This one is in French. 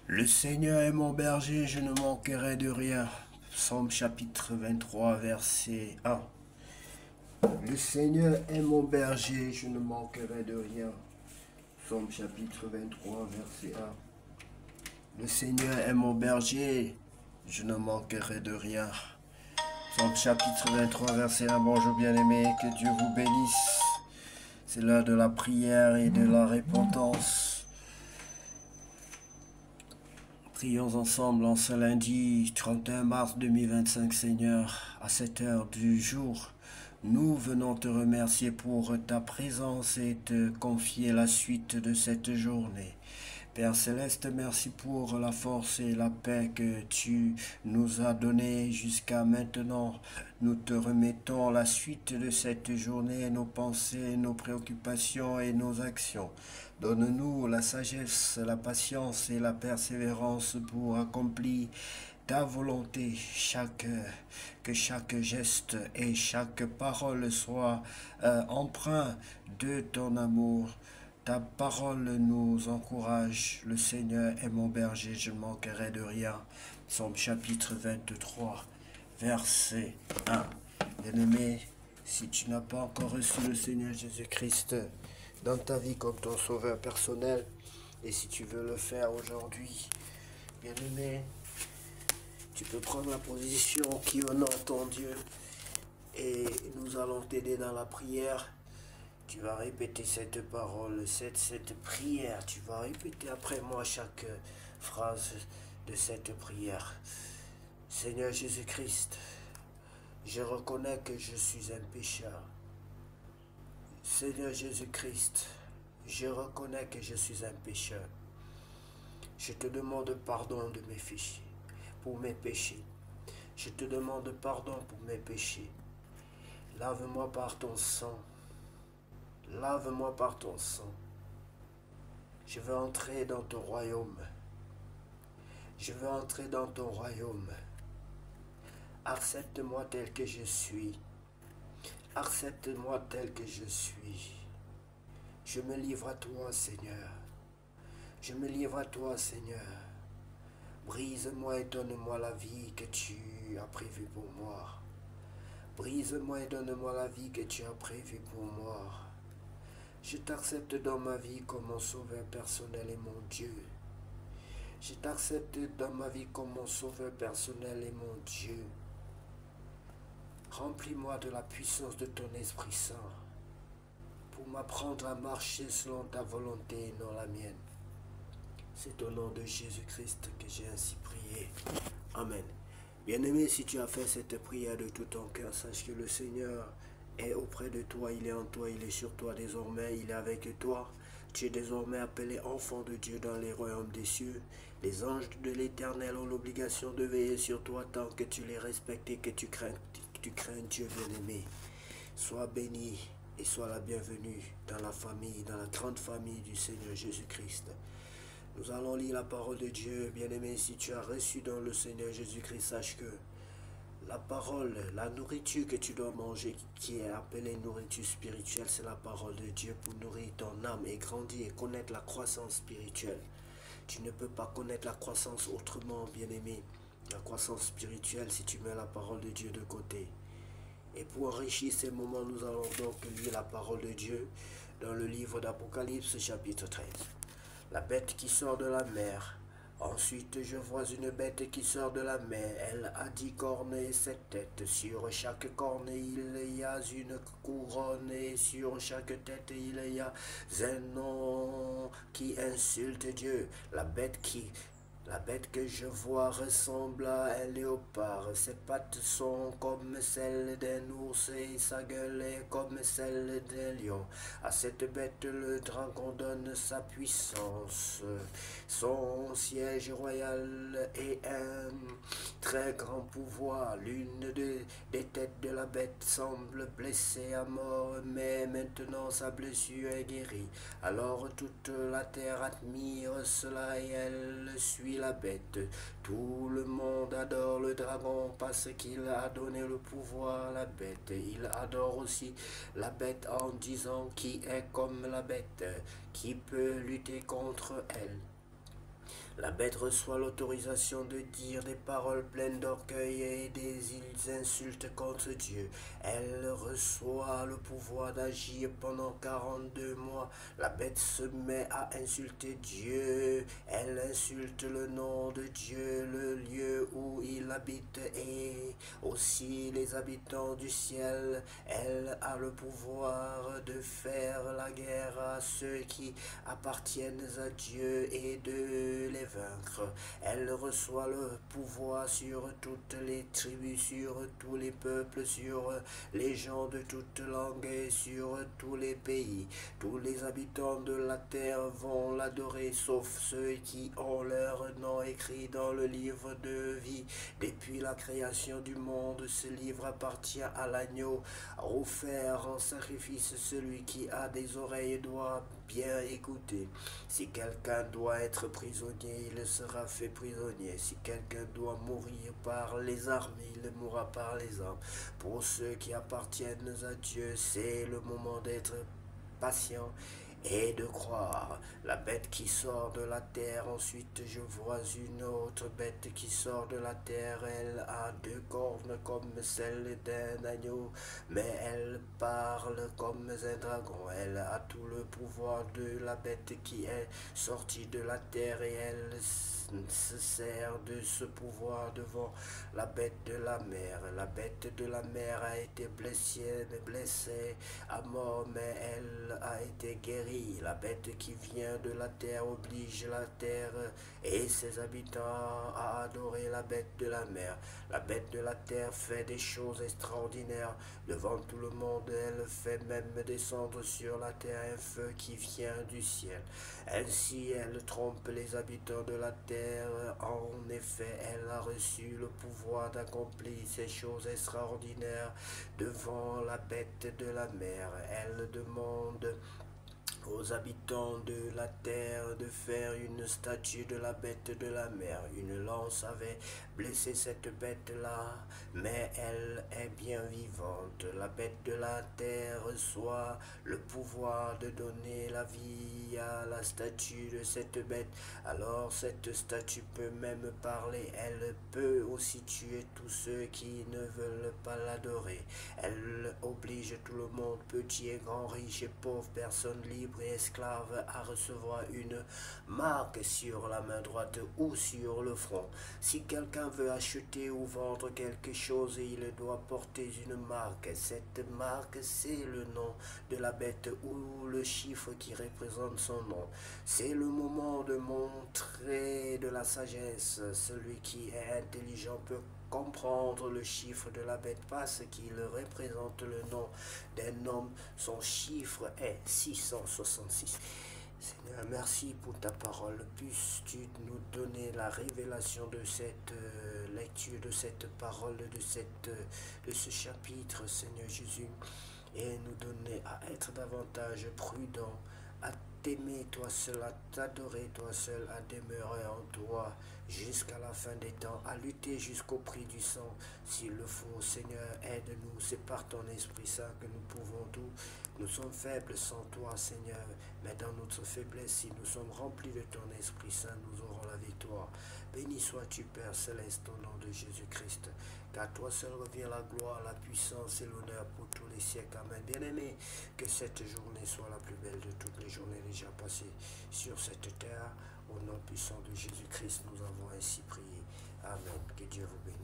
Le Seigneur est mon berger, je ne manquerai de rien. Psaume chapitre 23, verset 1. Le Seigneur est mon berger, je ne manquerai de rien. Psaume chapitre 23, verset 1. Le Seigneur est mon berger, je ne manquerai de rien. Psaume chapitre 23, verset 1. Bonjour bien-aimés, que Dieu vous bénisse. C'est l'heure de la prière et de la repentance. Prions ensemble en ce lundi 31 mars 2025, Seigneur, à cette heure du jour. Nous venons te remercier pour ta présence et te confier la suite de cette journée. Père Céleste, merci pour la force et la paix que tu nous as donnée jusqu'à maintenant. Nous te remettons la suite de cette journée, nos pensées, nos préoccupations et nos actions. Donne-nous la sagesse, la patience et la persévérance pour accomplir ta volonté, que chaque geste et chaque parole soit empreint de ton amour. Ta parole nous encourage. Le Seigneur est mon berger, je ne manquerai de rien. Psaume chapitre 23, verset 1. Bien-aimé, si tu n'as pas encore reçu le Seigneur Jésus-Christ dans ta vie comme ton sauveur personnel, et si tu veux le faire aujourd'hui, bien-aimé, tu peux prendre la position qui honore ton Dieu et nous allons t'aider dans la prière. Tu vas répéter cette parole, cette prière. Tu vas répéter après moi chaque phrase de cette prière. Seigneur Jésus-Christ, je reconnais que je suis un pécheur. Seigneur Jésus-Christ, je reconnais que je suis un pécheur. Je te demande pardon de mes péchés, pour mes péchés. Je te demande pardon pour mes péchés. Lave-moi par ton sang. Lave-moi par ton sang. Je veux entrer dans ton royaume. Je veux entrer dans ton royaume. Accepte-moi tel que je suis. Accepte-moi tel que je suis. Je me livre à toi, Seigneur. Je me livre à toi, Seigneur. Brise-moi et donne-moi la vie que tu as prévue pour moi. Brise-moi et donne-moi la vie que tu as prévue pour moi. Je t'accepte dans ma vie comme mon sauveur personnel et mon Dieu. Je t'accepte dans ma vie comme mon sauveur personnel et mon Dieu. Remplis-moi de la puissance de ton Esprit Saint pour m'apprendre à marcher selon ta volonté et non la mienne. C'est au nom de Jésus-Christ que j'ai ainsi prié. Amen. Bien-aimé, si tu as fait cette prière de tout ton cœur, sache que le Seigneur est auprès de toi, il est en toi, il est sur toi désormais, il est avec toi. Tu es désormais appelé enfant de Dieu dans les royaumes des cieux. Les anges de l'Éternel ont l'obligation de veiller sur toi tant que tu les respectes et que tu crains Dieu bien-aimé. Sois béni et sois la bienvenue dans la famille, dans la grande famille du Seigneur Jésus-Christ. Nous allons lire la parole de Dieu, bien-aimé. Si tu as reçu dans le Seigneur Jésus-Christ, sache que la parole, la nourriture que tu dois manger, qui est appelée nourriture spirituelle, c'est la parole de Dieu pour nourrir ton âme et grandir et connaître la croissance spirituelle. Tu ne peux pas connaître la croissance autrement, bien-aimé. La croissance spirituelle, si tu mets la parole de Dieu de côté. Et pour enrichir ces moments, nous allons donc lire la parole de Dieu dans le livre d'Apocalypse, chapitre 13. La bête qui sort de la mer. Ensuite, je vois une bête qui sort de la mer. Elle a 10 cornes et 7 têtes. Sur chaque corne, il y a une couronne et sur chaque tête, il y a un nom qui insulte Dieu. La bête que je vois ressemble à un léopard. Ses pattes sont comme celles d'un ours et sa gueule est comme celle d'un lion. À cette bête, le dragon donne sa puissance. Son siège royal est un très grand pouvoir. L'une des têtes de la bête semble blessée à mort, mais maintenant sa blessure est guérie. Alors toute la terre admire cela et elle suit la bête. Tout le monde adore le dragon parce qu'il a donné le pouvoir à la bête. Il adore aussi la bête en disant qui est comme la bête, qui peut lutter contre elle. La bête reçoit l'autorisation de dire des paroles pleines d'orgueil et des insultes contre Dieu. Elle reçoit le pouvoir d'agir pendant 42 mois. La bête se met à insulter Dieu. Elle insulte le nom de Dieu, le lieu où il habite et aussi les habitants du ciel. Elle a le pouvoir de faire la guerre à ceux qui appartiennent à Dieu et de les vaincre. Elle reçoit le pouvoir sur toutes les tribus, sur tous les peuples, sur les gens de toutes langues et sur tous les pays. Tous les habitants de la terre vont l'adorer, sauf ceux qui ont leur nom écrit dans le livre de vie. Depuis la création du monde, ce livre appartient à l'agneau. Offert en sacrifice, celui qui a des oreilles doit bien écouter. Si quelqu'un doit être prisonnier, il sera fait prisonnier. Si quelqu'un doit mourir par les armes, il mourra par les armes. Pour ceux qui appartiennent à Dieu, c'est le moment d'être patient et de croire. La bête qui sort de la terre, ensuite je vois une autre bête qui sort de la terre. Elle a 2 cornes comme celles d'un agneau, mais elle parle comme un dragon. Elle a tout le pouvoir de la bête qui est sortie de la terre et elle se sert de ce pouvoir devant la bête de la mer. La bête de la mer a été blessée à mort, mais elle a été guérie. La bête qui vient de la terre oblige la terre et ses habitants à adorer la bête de la mer. La bête de la terre fait des choses extraordinaires devant tout le monde. Elle fait même descendre sur la terre un feu qui vient du ciel. Ainsi, elle trompe les habitants de la terre. En effet, elle a reçu le pouvoir d'accomplir ces choses extraordinaires devant la bête de la mer. Elle demande aux habitants de la terre de faire une statue de la bête de la mer. Une lance avait blessé cette bête-là, mais elle est bien vivante. La bête de la terre reçoit le pouvoir de donner la vie à la statue de cette bête. Alors cette statue peut même parler. Elle peut aussi tuer tous ceux qui ne veulent pas l'adorer. Elle oblige tout le monde, petit et grand, riche et pauvre, personne libre et esclave, à recevoir une marque sur la main droite ou sur le front. Si quelqu'un veut acheter ou vendre quelque chose, il doit porter une marque. Cette marque, c'est le nom de la bête ou le chiffre qui représente son nom. C'est le moment de montrer de la sagesse. Celui qui est intelligent peut comprendre le chiffre de la bête parce qu'il représente le nom d'un homme. Son chiffre est 666. Seigneur, merci pour ta parole. Puisses-tu nous donner la révélation de cette lecture, de cette parole, de ce chapitre, Seigneur Jésus, et nous donner à être davantage prudents, à t'aimer toi seul, à t'adorer toi seul, à demeurer en toi jusqu'à la fin des temps, à lutter jusqu'au prix du sang, s'il le faut. Seigneur, aide-nous, c'est par ton Esprit Saint que nous pouvons tout. Nous sommes faibles sans toi, Seigneur, mais dans notre faiblesse, si nous sommes remplis de ton Esprit Saint, nous aurons la victoire. Béni sois-tu, Père Céleste, au nom de Jésus-Christ, car toi seul revient la gloire, la puissance et l'honneur pour tous les siècles. Amen. Bien-aimé, que cette journée soit la plus belle de toutes les journées déjà passées sur cette terre. Au nom puissant de Jésus-Christ, nous avons ainsi prié. Amen. Que Dieu vous bénisse.